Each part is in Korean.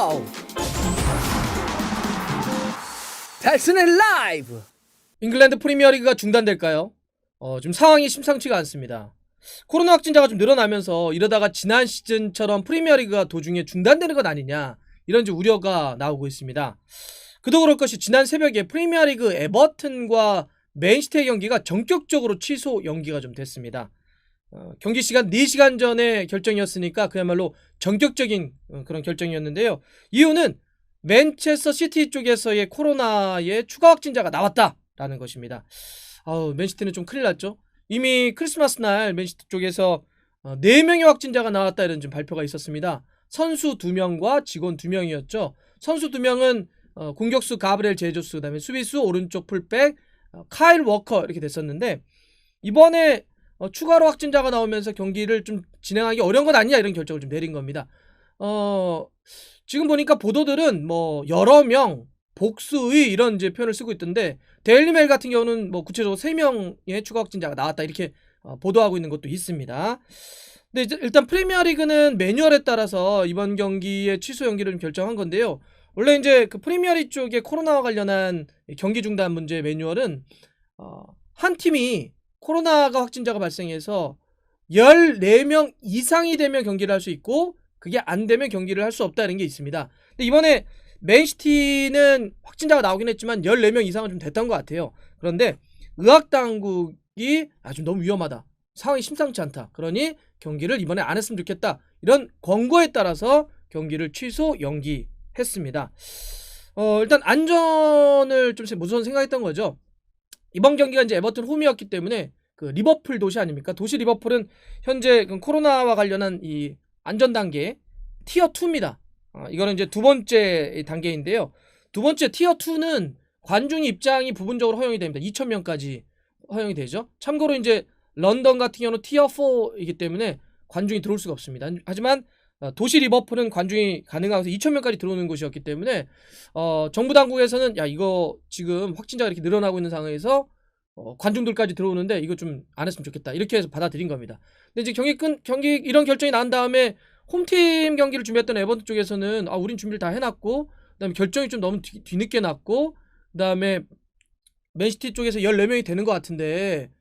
와우! 달슨의 라이브! 잉글랜드 프리미어리그가 중단될까요? 지금 상황이 심상치가 않습니다. 코로나 확진자가 좀 늘어나면서 이러다가 지난 시즌처럼 프리미어리그가 도중에 중단되는 것 아니냐, 이런 우려가 나오고 있습니다. 그도 그럴 것이 지난 새벽에 프리미어리그 에버튼과 맨시티의 경기가 전격적으로 취소 연기가 좀 됐습니다. 경기 시간 4시간 전에 결정이었으니까 그야말로 전격적인 그런 결정이었는데요. 이유는 맨체스터 시티 쪽에서의 코로나의 추가 확진자가 나왔다라는 것입니다. 맨시티는 좀 큰일 났죠. 이미 크리스마스 날 맨시티 쪽에서 4명의 확진자가 나왔다, 이런 좀 발표가 있었습니다. 선수 2명과 직원 2명이었죠. 선수 2명은 공격수 가브리엘 제주스, 그 다음에 수비수 오른쪽 풀백 카일 워커, 이렇게 됐었는데, 이번에 추가로 확진자가 나오면서 경기를 좀 진행하기 어려운 것 아니냐, 이런 결정을 좀 내린 겁니다. 지금 보니까 보도들은 뭐 여러 명, 복수의, 이런 이제 표현을 쓰고 있던데, 데일리메일 같은 경우는 뭐 구체적으로 3명의 추가 확진자가 나왔다, 이렇게 보도하고 있는 것도 있습니다. 근데 이제 일단 프리미어리그는 매뉴얼에 따라서 이번 경기의 취소 연기를 결정한 건데요. 원래 이제 그 프리미어리그 쪽에 코로나와 관련한 경기 중단 문제 매뉴얼은 한 팀이 코로나가 확진자가 발생해서 14명 이상이 되면 경기를 할 수 있고, 그게 안 되면 경기를 할 수 없다, 이런 게 있습니다. 근데 이번에 맨시티는 확진자가 나오긴 했지만 14명 이상은 좀 됐던 것 같아요. 그런데 의학당국이 좀 너무 위험하다, 상황이 심상치 않다, 그러니 경기를 이번에 안 했으면 좋겠다, 이런 권고에 따라서 경기를 취소 연기했습니다. 일단 안전을 좀 우선 생각했던 거죠. 이번 경기가 이제 에버튼 홈이었기 때문에, 그 리버풀 도시 아닙니까? 도시 리버풀은 현재 코로나와 관련한 이 안전 단계 티어 2입니다. 이거는 이제 두 번째 단계인데요. 두 번째 티어 2는 관중 입장이 부분적으로 허용이 됩니다. 2,000명까지 허용이 되죠. 참고로 이제 런던 같은 경우는 티어 4이기 때문에 관중이 들어올 수가 없습니다. 하지만 도시 리버풀은 관중이 가능하고 2,000명까지 들어오는 곳이었기 때문에 정부 당국에서는 이거 지금 확진자가 이렇게 늘어나고 있는 상황에서 관중들까지 들어오는데 이거 좀 안 했으면 좋겠다, 이렇게 해서 받아들인 겁니다. 근데 이제 경기 이런 결정이 난 다음에 홈팀 경기를 준비했던 에버튼 쪽에서는 우린 준비를 다 해놨고, 그다음에 결정이 좀 너무 뒤늦게 났고, 그다음에 맨시티 쪽에서 14명이 되는 것 같은데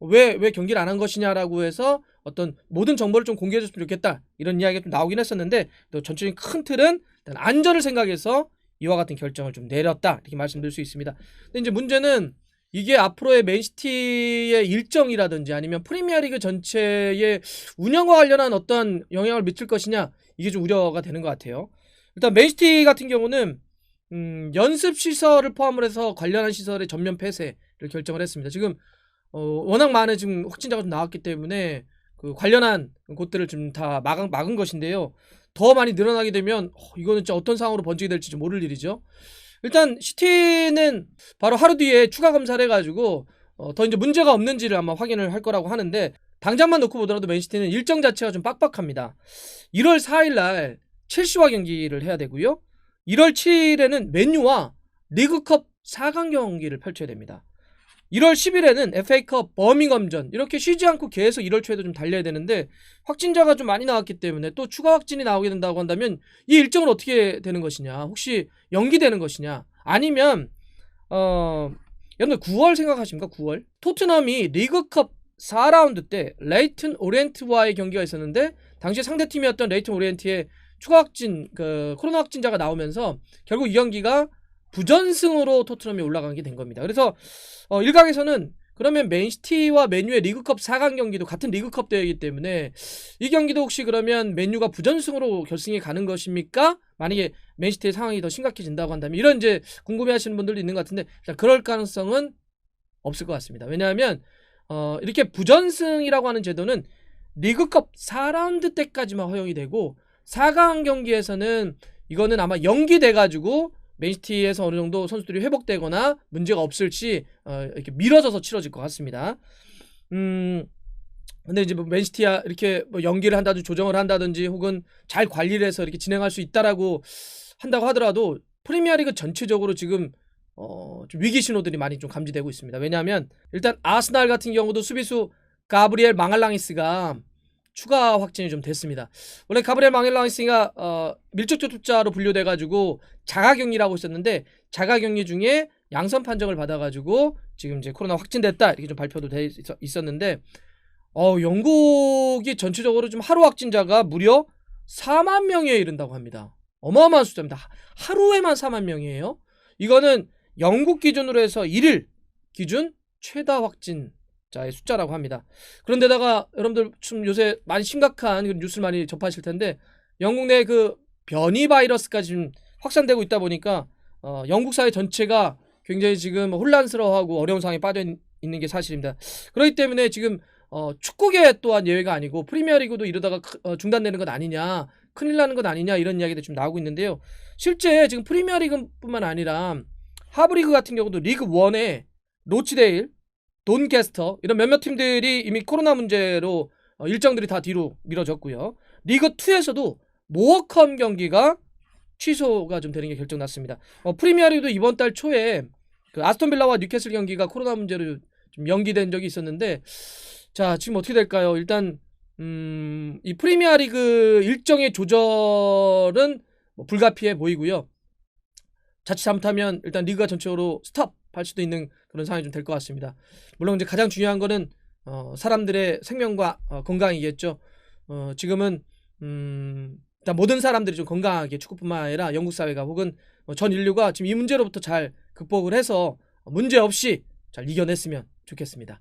왜 경기를 안 한 것이냐라고 해서 어떤 모든 정보를 좀 공개해줬으면 좋겠다, 이런 이야기가 좀 나오긴 했었는데, 또 전체적인 큰 틀은 일단 안전을 생각해서 이와 같은 결정을 좀 내렸다, 이렇게 말씀드릴 수 있습니다. 근데 이제 문제는 이게 앞으로의 맨시티의 일정이라든지 아니면 프리미어리그 전체의 운영과 관련한 어떤 영향을 미칠 것이냐, 이게 좀 우려가 되는 것 같아요. 일단 맨시티 같은 경우는 연습 시설을 포함을 해서 관련한 시설의 전면 폐쇄를 결정을 했습니다. 지금 워낙 많은 지금 확진자가 좀 나왔기 때문에 그 관련한 곳들을 좀 다 막은 것인데요. 더 많이 늘어나게 되면 이거는 진짜 어떤 상황으로 번지게 될지 좀 모를 일이죠. 일단 시티는 바로 하루 뒤에 추가 검사를 해가지고 더 이제 문제가 없는지를 아마 확인을 할 거라고 하는데, 당장만 놓고 보더라도 맨시티는 일정 자체가 좀 빡빡합니다. 1월 4일날 첼시와 경기를 해야 되고요. 1월 7일에는 맨유와 리그컵 4강 경기를 펼쳐야 됩니다. 1월 10일에는 FA컵 버밍엄전, 이렇게 쉬지 않고 계속 1월 초에도 좀 달려야 되는데, 확진자가 좀 많이 나왔기 때문에 또 추가 확진이 나오게 된다고 한다면 이 일정은 어떻게 되는 것이냐, 혹시 연기되는 것이냐, 아니면 여러분들 9월 생각하십니까? 9월 토트넘이 리그컵 4라운드 때 레이튼 오리엔트와의 경기가 있었는데, 당시 상대팀이었던 레이튼 오리엔트의 추가 확진, 코로나 확진자가 나오면서 결국 이 경기가 부전승으로 토트넘이 올라가게 된 겁니다. 그래서 일각에서는 그러면 맨시티와 맨유의 리그컵 4강 경기도 같은 리그컵 대회이기 때문에 이 경기도 혹시 그러면 맨유가 부전승으로 결승에 가는 것입니까? 만약에 맨시티의 상황이 더 심각해진다고 한다면, 이런 이제 궁금해하시는 분들도 있는 것 같은데, 일단 그럴 가능성은 없을 것 같습니다. 왜냐하면 이렇게 부전승이라고 하는 제도는 리그컵 4라운드 때까지만 허용이 되고, 4강 경기에서는 이거는 아마 연기돼가지고 맨시티에서 어느 정도 선수들이 회복되거나 문제가 없을지 이렇게 미뤄져서 치러질 것 같습니다. 근데 이제 뭐 맨시티야 이렇게 뭐 연기를 한다든지 조정을 한다든지 혹은 잘 관리를 해서 이렇게 진행할 수 있다라고 한다고 하더라도, 프리미어리그 전체적으로 지금 좀 위기 신호들이 많이 좀 감지되고 있습니다. 왜냐하면 일단 아스날 같은 경우도 수비수 가브리엘 망알랑이스가 추가 확진이 좀 됐습니다. 원래 가브리엘 마겔란스가 밀접접촉자로 분류돼가지고 자가격리라고 있었는데 자가격리 중에 양성 판정을 받아가지고 지금 이제 코로나 확진됐다 이렇게 좀 발표도 돼 있었는데 영국이 전체적으로 좀 하루 확진자가 무려 4만 명에 이른다고 합니다. 어마어마한 숫자입니다. 하루에만 4만 명이에요. 이거는 영국 기준으로 해서 1일 기준 최다 확진자의 숫자라고 합니다. 그런데다가 여러분들 좀 요새 많이 심각한 뉴스를 많이 접하실 텐데 영국 내 그 변이 바이러스까지 좀 확산되고 있다 보니까 영국 사회 전체가 굉장히 지금 혼란스러워하고 어려운 상황에 빠져 있는 게 사실입니다. 그렇기 때문에 지금 축구계 또한 예외가 아니고 프리미어리그도 이러다가 중단되는 것 아니냐, 큰일 나는 것 아니냐 이런 이야기도 좀 나오고 있는데요. 실제 지금 프리미어리그뿐만 아니라 하브리그 같은 경우도 리그 1에 로치데일, 돈캐스터 이런 몇몇 팀들이 이미 코로나 문제로 일정들이 다 뒤로 미뤄졌고요. 리그 2에서도 모어컴 경기가 취소가 좀 되는 게 결정났습니다. 프리미어리그도 이번 달 초에 그 아스톤빌라와 뉴캐슬 경기가 코로나 문제로 좀 연기된 적이 있었는데 자 지금 어떻게 될까요? 일단 이 프리미어리그 일정의 조절은 불가피해 보이고요. 자칫 잘못하면 일단 리그가 전체적으로 스톱할 수도 있는 그런 상황이 좀 될 것 같습니다. 물론 이제 가장 중요한 거는 사람들의 생명과 건강이겠죠. 지금은 일단 모든 사람들이 좀 건강하게 축구뿐만 아니라 영국 사회가 혹은 전 인류가 지금 이 문제로부터 잘 극복을 해서 문제 없이 잘 이겨냈으면 좋겠습니다.